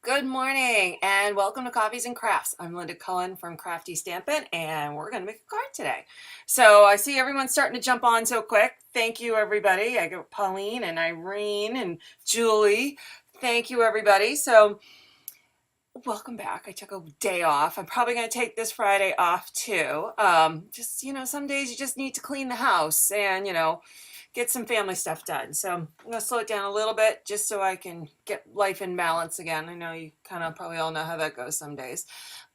Good morning and welcome to Coffees and Crafts. I'm Linda Cullen from Crafty Stampin and we're going to make a card today. So I see everyone starting to jump on so quick. Thank you everybody. I got Pauline and Irene and Julie. Thank you everybody. So welcome back. I took a day off. I'm probably going to take this Friday off too. Some days you just need to clean the house and, get some family stuff done. So I'm going to slow it down a little bit just so I can get life in balance again. I know you kind of probably all know how that goes some days.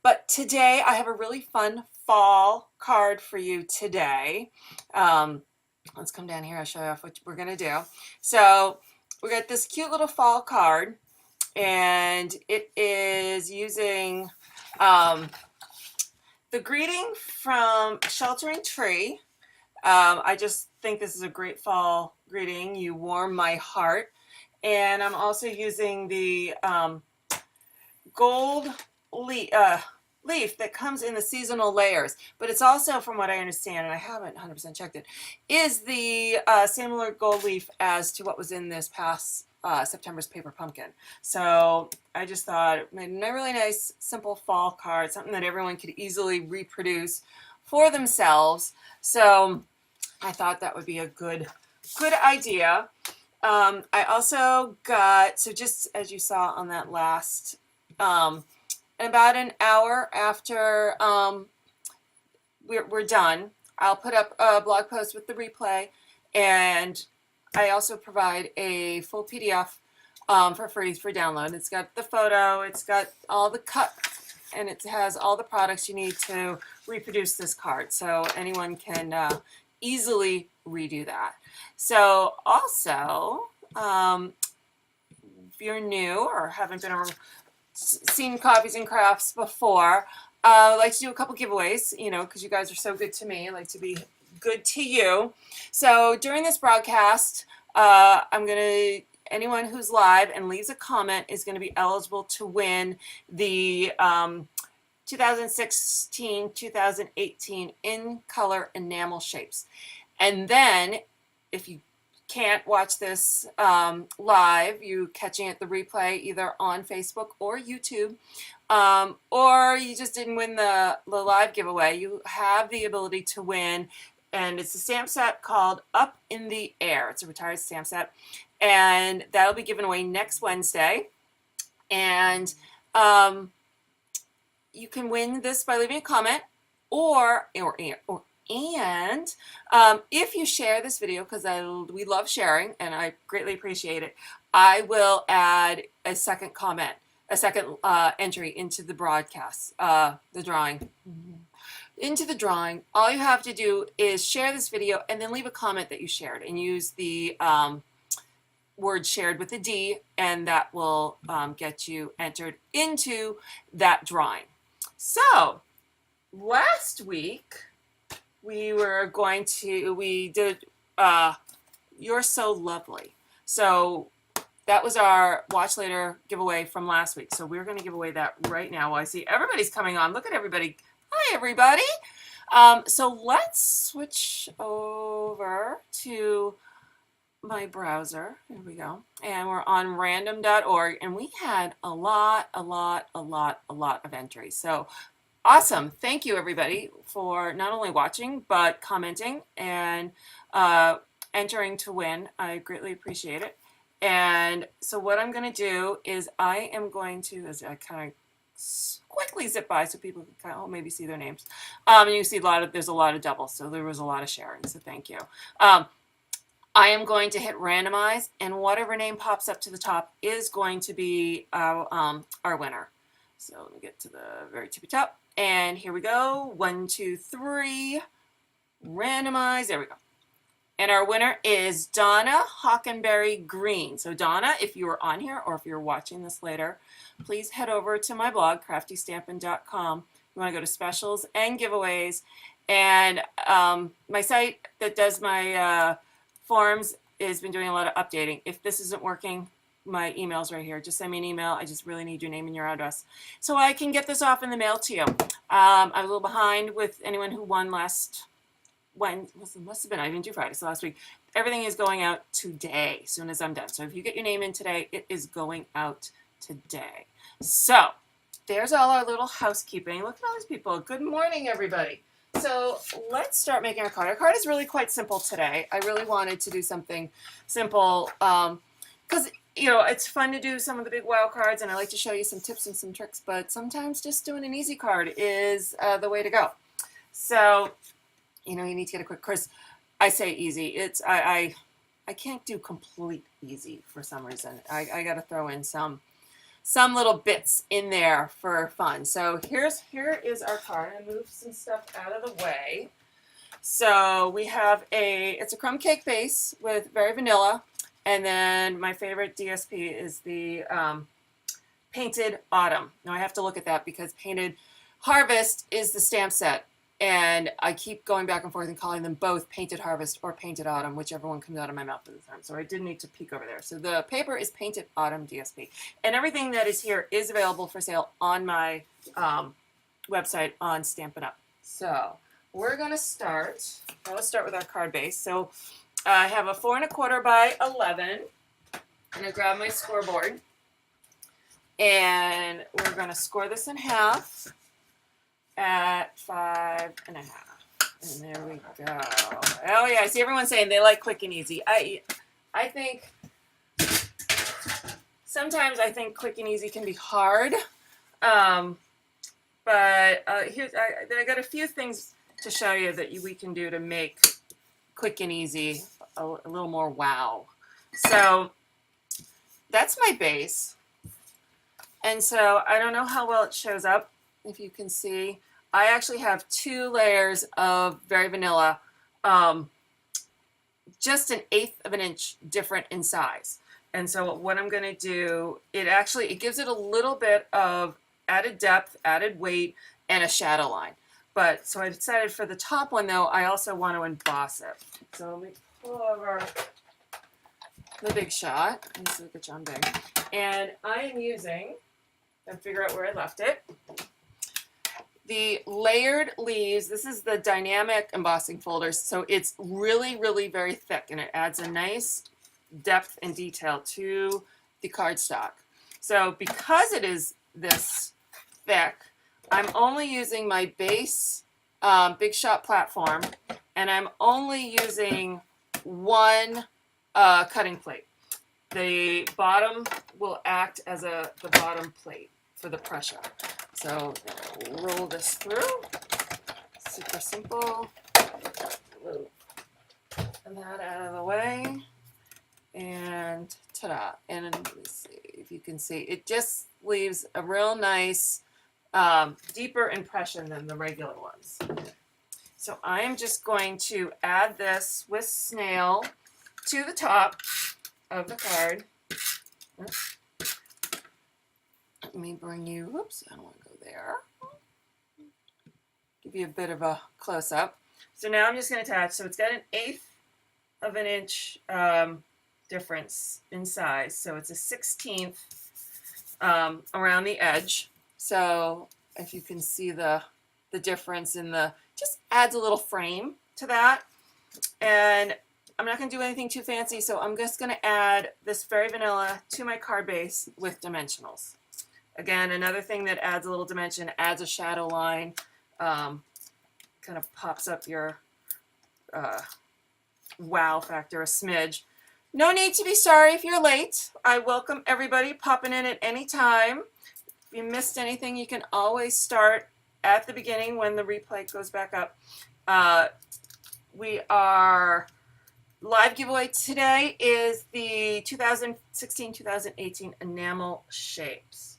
But today I have a really fun fall card for you today. Let's come down here. I'll show you off what we're going to do. So we got this cute little fall card and it is using the greeting from Sheltering Tree. I just think this is a great fall greeting. You warm my heart. And I'm also using the gold leaf that comes in the seasonal layers. But it's also, from what I understand, and I haven't 100% checked it, is the similar gold leaf as to what was in this past September's paper pumpkin. So I just thought it made a really nice, simple fall card, something that everyone could easily reproduce for themselves. So I thought that would be a good idea. I also got, so just as you saw on that last, about an hour after we're done, I'll put up a blog post with the replay, and I also provide a full PDF for free for download. It's got the photo, it's got all the cut, and it has all the products you need to reproduce this card. So anyone can easily redo that. So also, if you're new or haven't been seen Coffees and Crafts before, I like to do a couple giveaways, because you guys are so good to me. I like to be good to you. So during this broadcast, anyone who's live and leaves a comment is going to be eligible to win the 2016-2018 in color enamel shapes. And then if you can't watch this live, you catching it the replay either on Facebook or YouTube, or you just didn't win the live giveaway, you have the ability to win, and it's a stamp set called Up in the Air. It's a retired stamp set, and that'll be given away next Wednesday. And you can win this by leaving a comment, and if you share this video, because we love sharing and I greatly appreciate it, I will add a second comment, a second entry into the broadcast, the drawing. Into the drawing. All you have to do is share this video and then leave a comment that you shared and use the word shared with a D, and that will get you entered into that drawing. So last week we did You're So Lovely. So that was our Watch Later giveaway from last week. So we're going to give away that right now. Well, I see everybody's coming on. Look at everybody. Hi, everybody. So let's switch over to my browser. There we go. And we're on random.org, and we had a lot of entries. So awesome. Thank you everybody for not only watching but commenting and entering to win. I greatly appreciate it. And so what I'm going to do is I am going to, as I kind of quickly zip by so people can kind of maybe see their names. And you see there's a lot of doubles, so there was a lot of sharing, so thank you. I am going to hit randomize, and whatever name pops up to the top is going to be our winner. So let me get to the very tippy top, and here we go. 1, 2, 3, randomize. There we go. And our winner is Donna Hockenberry Green. So Donna, if you are on here or if you're watching this later, please head over to my blog, craftystampin.com. You want to go to specials and giveaways. And my site that does my forums has been doing a lot of updating. If this isn't working, my email's right here. Just send me an email. I just really need your name and your address so I can get this off in the mail to you. I was a little behind with anyone who won last must have been, I didn't do Friday, so last week. Everything is going out today, as soon as I'm done. So if you get your name in today, it is going out today. So there's all our little housekeeping. Look at all these people. Good morning, everybody. So let's start making our card. Our card is really quite simple today. I really wanted to do something simple because it's fun to do some of the big wow cards, and I like to show you some tips and some tricks, but sometimes just doing an easy card is the way to go. So, you need to get a quick course. I say easy. It's I can't do complete easy for some reason. I got to throw in some little bits in there for fun. So here is our card. I move some stuff out of the way. So we have it's a crumb cake base with very vanilla, and then my favorite DSP is the Painted Autumn. Now I have to look at that because Painted Harvest is the stamp set, and I keep going back and forth and calling them both Painted Harvest or Painted Autumn, whichever one comes out of my mouth at the time. So I did need to peek over there. So the paper is Painted Autumn DSP. And everything that is here is available for sale on my website on Stampin' Up. So we're going to start. Let's start with our card base. So I have a 4 1/4 by 11. I'm going to grab my scoreboard. And we're going to score this in half at 5 1/2. And there we go. Oh yeah, I see everyone saying they like quick and easy. I think sometimes quick and easy can be hard. But here's I got a few things to show you that we can do to make quick and easy a little more wow. So that's my base. And so I don't know how well it shows up, if you can see. I actually have 2 layers of very vanilla, just 1/8 of an inch different in size. And so what I'm going to do, it gives it a little bit of added depth, added weight, and a shadow line. So I decided for the top one, though, I also want to emboss it. So let me pull over the Big Shot. Let's look at John Big. And I am using, and figure out where I left it, the Layered Leaves. This is the dynamic embossing folder, so it's really, really very thick, and it adds a nice depth and detail to the cardstock. So because it is this thick, I'm only using my base Big Shot platform, and I'm only using 1 cutting plate. The bottom will act as the bottom plate for the pressure. So roll this through, super simple. Move that out of the way, and ta-da. And let me see if you can see, it just leaves a real nice, deeper impression than the regular ones. So I am just going to add this with Snail to the top of the card. Let me bring you, whoops, I don't want to go there. Give you a bit of a close-up. So now I'm just going to attach, so it's got 1/8 of an inch difference in size. So it's a 1/16 around the edge. So if you can see the difference in just adds a little frame to that. And I'm not going to do anything too fancy, so I'm just going to add this very vanilla to my card base with dimensionals. Again, another thing that adds a little dimension, adds a shadow line, kind of pops up your wow factor a smidge. No need to be sorry if you're late. I welcome everybody popping in at any time. If you missed anything, you can always start at the beginning when the replay goes back up. We are live giveaway today is the 2016-2018 enamel shapes.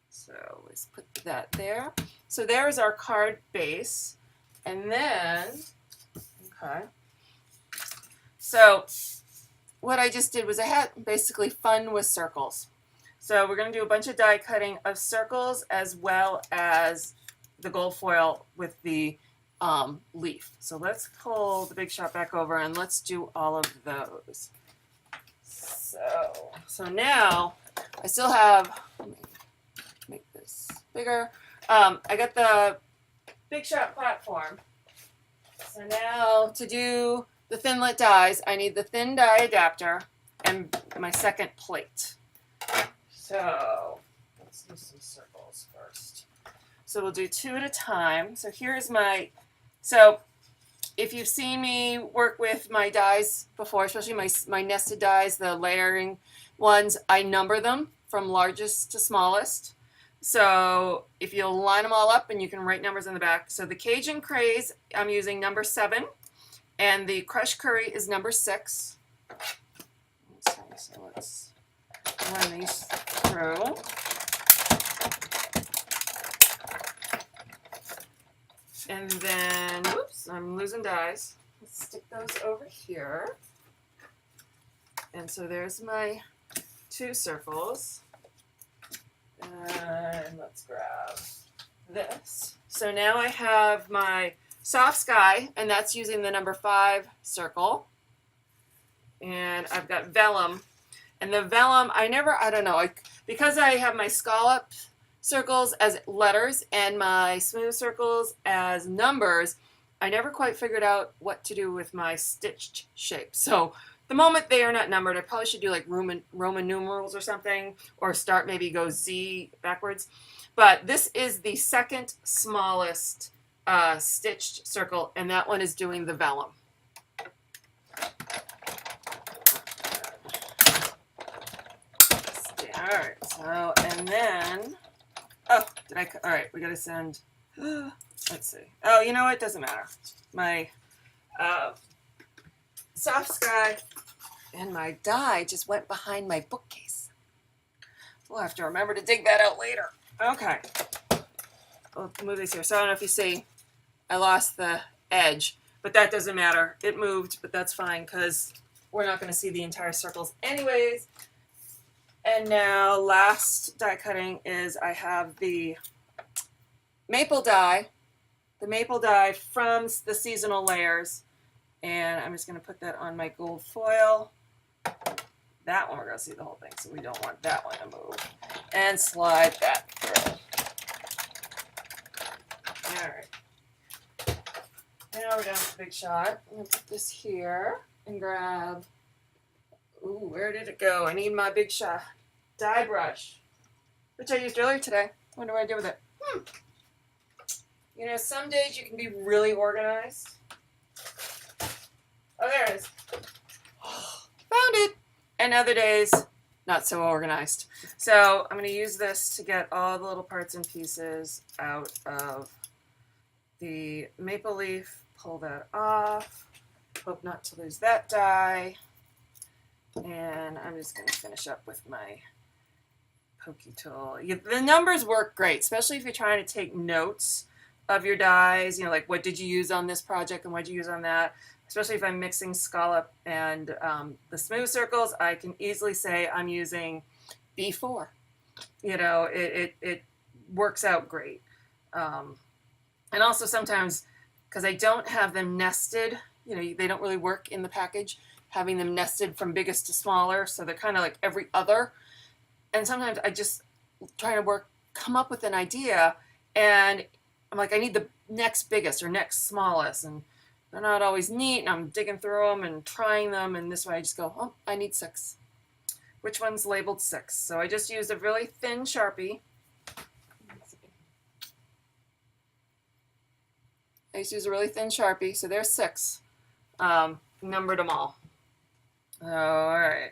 So let's put that there. So there's our card base. And then, okay. So what I just did was I had basically fun with circles. So we're going to do a bunch of die cutting of circles as well as the gold foil with the leaf. So let's pull the Big Shot back over and let's do all of those. So now I still have, let me make this bigger. I got the Big Shot platform. So now to do the thinlit dies, I need the thin die adapter and my second plate. So let's do some circles first. So we'll do 2 at a time. So here's my, so if you've seen me work with my dies before, especially my nested dies, the layering ones, I number them from largest to smallest. So if you'll line them all up and you can write numbers on the back. So the Cajun Craze, I'm using number 7, and the Crushed Curry is number 6. Okay, so let's run these through. And then, whoops, I'm losing dies. Let's stick those over here. And so there's my 2 circles. And let's grab this. So now I have my soft sky, and that's using the number 5 circle. And I've got vellum. And the vellum, I don't know, because I have my scallop circles as letters and my smooth circles as numbers, I never quite figured out what to do with my stitched shape. So the moment they are not numbered, I probably should do like Roman numerals or something, or start maybe go Z backwards. But this is the second smallest stitched circle, and that one is doing the vellum. All right, so, and then, oh, all right, we got to send, let's see. Oh, you know what? It doesn't matter. My soft sky and my die just went behind my bookcase. We'll have to remember to dig that out later. Okay. We'll move these here. So I don't know if you see, I lost the edge, but that doesn't matter. It moved, but that's fine because we're not going to see the entire circles anyways. And now last die cutting is I have the maple die from the seasonal layers, and I'm just going to put that on my gold foil. That one we're going to see the whole thing, so we don't want that one to move. And slide that through. All right. Now we're down to the big shot. I'm going to put this here and grab, ooh, where did it go? I need my big shot die brush, which I used earlier today. Wonder what I did with it. You know, some days you can be really organized. Oh, there it is. Found it. And other days, not so organized. So I'm going to use this to get all the little parts and pieces out of the maple leaf. Pull that off. Hope not to lose that die. And I'm just going to finish up with my pokey tool. The numbers work great, especially if you're trying to take notes of your dies, you know, like what did you use on this project and what did you use on that, especially if I'm mixing scallop and the smooth circles. I can easily say I'm using B4. You know, it works out great. And also sometimes, because I don't have them nested, you know, they don't really work in the package, having them nested from biggest to smaller, so they're kind of like every other. And sometimes I just trying to come up with an idea, and I'm like, I need the next biggest or next smallest, and they're not always neat, and I'm digging through them and trying them, and this way I just go, oh, I need 6. Which one's labeled 6? So I just used a really thin Sharpie. I just used a really thin Sharpie, so there's 6. Numbered them all. Oh, all right.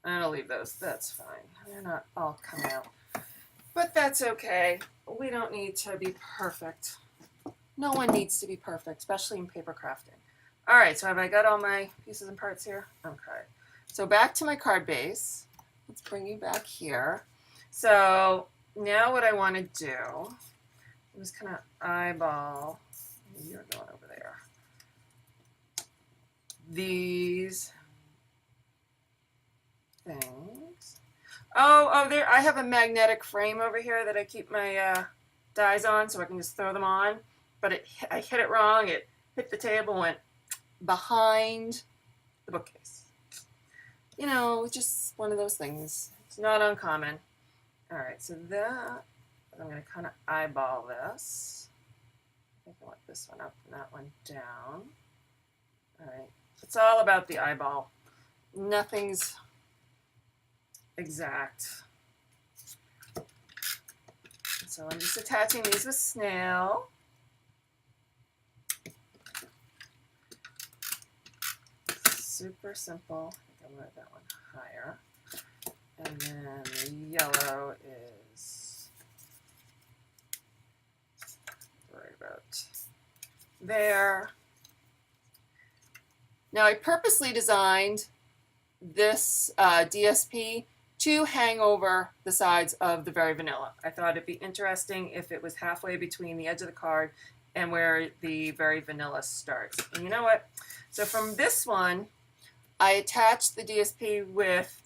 I'm going to leave those. That's fine. They're not all coming out. But that's okay. We don't need to be perfect. No one needs to be perfect, especially in paper crafting. All right, so have I got all my pieces and parts here? Okay. So back to my card base. Let's bring you back here. So now what I want to do is kind of eyeball. You're going over there. These things. Oh, there. I have a magnetic frame over here that I keep my dies on, so I can just throw them on. But I hit it wrong. It hit the table, went behind the bookcase. You know, just one of those things. It's not uncommon. All right, so that I'm going to kind of eyeball this. I think I want this one up and that one down. All right, it's all about the eyeball. Nothing's exact. So I'm just attaching these with snail. Super simple. I think I wanted that one higher. And then the yellow is right about there. Now I purposely designed this DSP to hang over the sides of the Very Vanilla. I thought it'd be interesting if it was halfway between the edge of the card and where the Very Vanilla starts. And you know what? So from this one, I attached the DSP with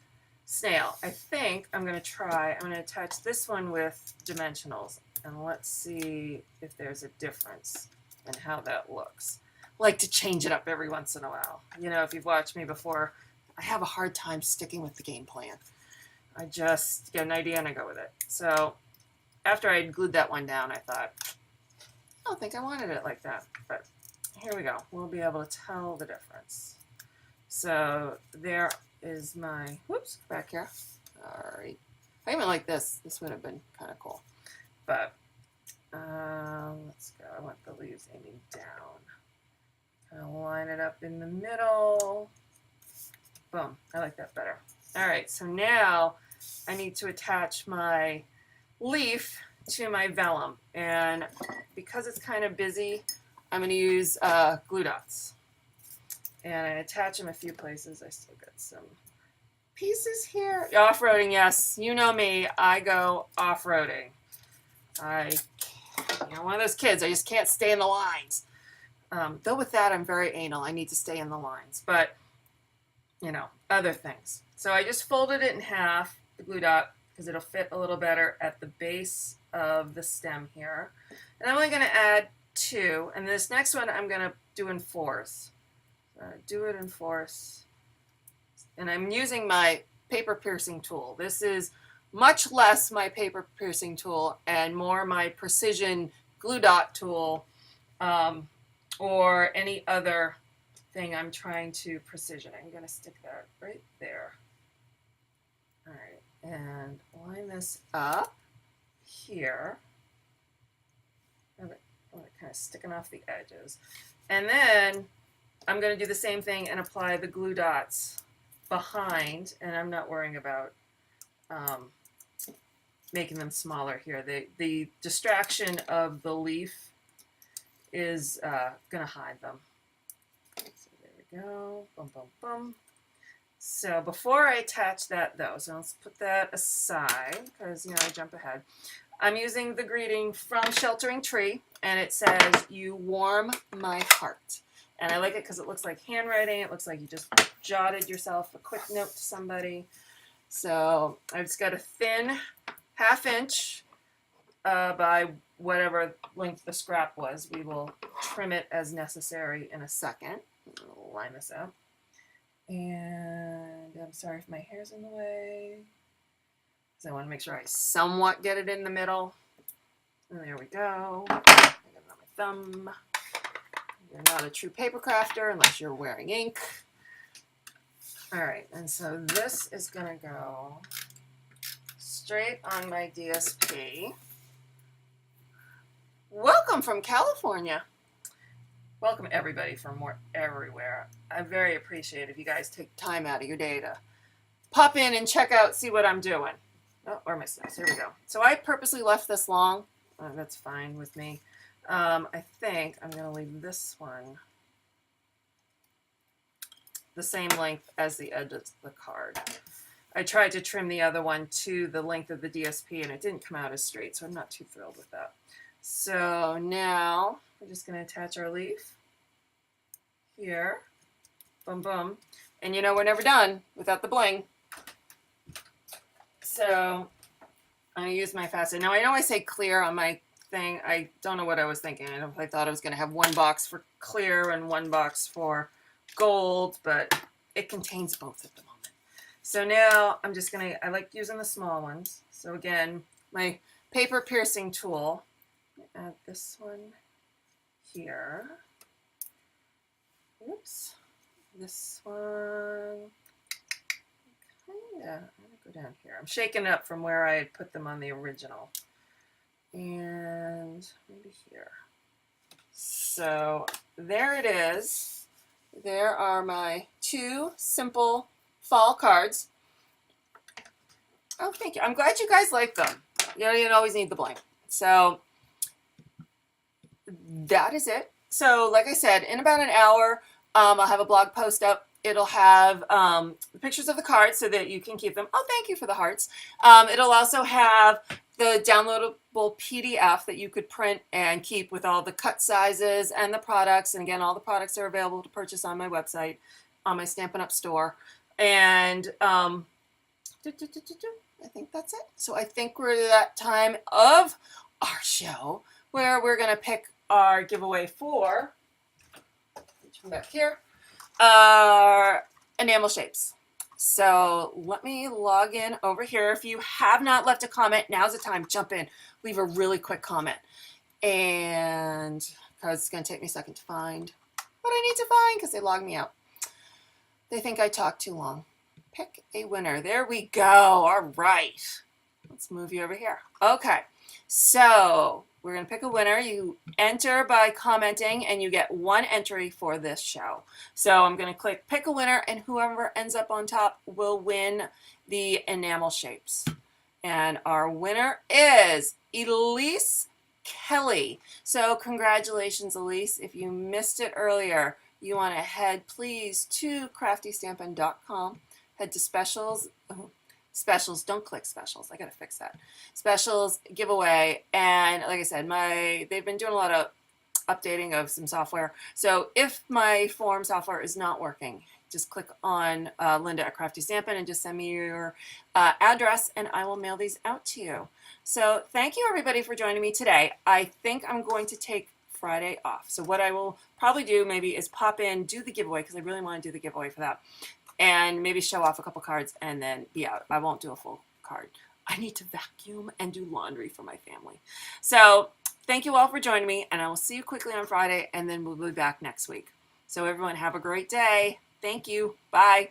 snail. I think I'm going to attach this one with dimensionals, and let's see if there's a difference in how that looks. I like to change it up every once in a while. You know, if you've watched me before, I have a hard time sticking with the game plan. I just get an idea and I go with it. So after I glued that one down, I thought, I don't think I wanted it like that, but here we go. We'll be able to tell the difference. So there is my, whoops, back here. All right. If I went like this would have been kind of cool. But let's go. I want the leaves aiming down. Kind of line it up in the middle. Boom. I like that better. All right. So now I need to attach my leaf to my vellum. And because it's kind of busy, I'm going to use glue dots. And I attach them a few places. I still got some pieces here. Off-roading, yes. You know me. I go off-roading. One of those kids. I just can't stay in the lines. Though with that, I'm very anal. I need to stay in the lines. But, you know, other things. So I just folded it in half, the glue dot, because it'll fit a little better at the base of the stem here. And I'm only going to add 2. And this next one I'm going to do in 4s. Do it in 4s. And I'm using my paper piercing tool. This is much less my paper piercing tool and more my precision glue dot tool, or any other thing I'm trying to precision. I'm going to stick that right there. All right, and line this up here. I'm kind of sticking off the edges. And then I'm going to do the same thing and apply the glue dots behind, and I'm not worrying about making them smaller here. The distraction of the leaf is going to hide them. So there we go. Boom, boom, boom. So before I attach that though, so let's put that aside because, you know, I jump ahead. I'm using the greeting from Sheltering Tree, and it says, "You warm my heart." And I like it because it looks like handwriting. It looks like you just jotted yourself a quick note to somebody. So I've just got a thin 1/2 inch by whatever length the scrap was. We will trim it as necessary in a second. I'll line this up. And I'm sorry if my hair's in the way. So I want to make sure I somewhat get it in the middle. And there we go. I got it on my thumb. You're not a true paper crafter unless you're wearing ink. All right, and so this is going to go straight on my DSP. Welcome from California. Welcome everybody from everywhere. I very appreciate if you guys take time out of your day to pop in and check out, see what I'm doing. Oh, where are my snaps? Here we go. So I purposely left this long. That's fine with me. I think I'm going to leave this one the same length as the edge of the card. I tried to trim the other one to the length of the DSP and it didn't come out as straight, so I'm not too thrilled with that. So now we're just going to attach our leaf here. Boom, boom. And you know, we're never done without the bling. So I'm going to use my faceted. Now I know I say clear on my thing. I don't know what I was thinking. I thought I was going to have one box for clear and one box for gold, but it contains both at the moment. So now I'm just going to, I like using the small ones. So again, my paper piercing tool. Add this one here. Oops. This one kind Yeah, I'm gonna go down here. I'm shaking it up from where I had put them on the original. And maybe here. So there it is. There are my 2 simple fall cards. Oh, thank you. I'm glad you guys like them. You know, you don't always need the blank. So that is it. So like I said, in about an hour, I'll have a blog post up. It'll have pictures of the cards so that you can keep them. Oh, thank you for the hearts. It'll also have the downloadable PDF that you could print and keep with all the cut sizes and the products. And again, all the products are available to purchase on my website, on my Stampin' Up! Store. And I think that's it. So I think we're at that time of our show where we're going to pick our giveaway for, come back here, our enamel shapes. So let me log in over here. If you have not left a comment, now's the time. Jump in, leave a really quick comment. And because it's going to take me a second to find what I need to find because they logged me out. They think I talk too long. Pick a winner. There we go. All right. Let's move you over here. Okay. So we're going to pick a winner. You enter by commenting and you get 1 entry for this show. So I'm going to click pick a winner and whoever ends up on top will win the enamel shapes. And our winner is Elise Kelly. So congratulations, Elise. If you missed it earlier, you want to head please to craftystampin.com. Head to specials. Specials, don't click specials. I gotta fix that. Specials giveaway, and like I said, they've been doing a lot of updating of some software. So if my form software is not working, just click on Linda at Crafty Stampin' and just send me your address, and I will mail these out to you. So thank you everybody for joining me today. I think I'm going to take Friday off. So what I will probably do maybe is pop in, do the giveaway because I really want to do the giveaway for that. And maybe show off a couple cards and then be out. I won't do a full card. I need to vacuum and do laundry for my family. So thank you all for joining me, and I will see you quickly on Friday, and then we'll be back next week. So everyone have a great day. Thank you. Bye.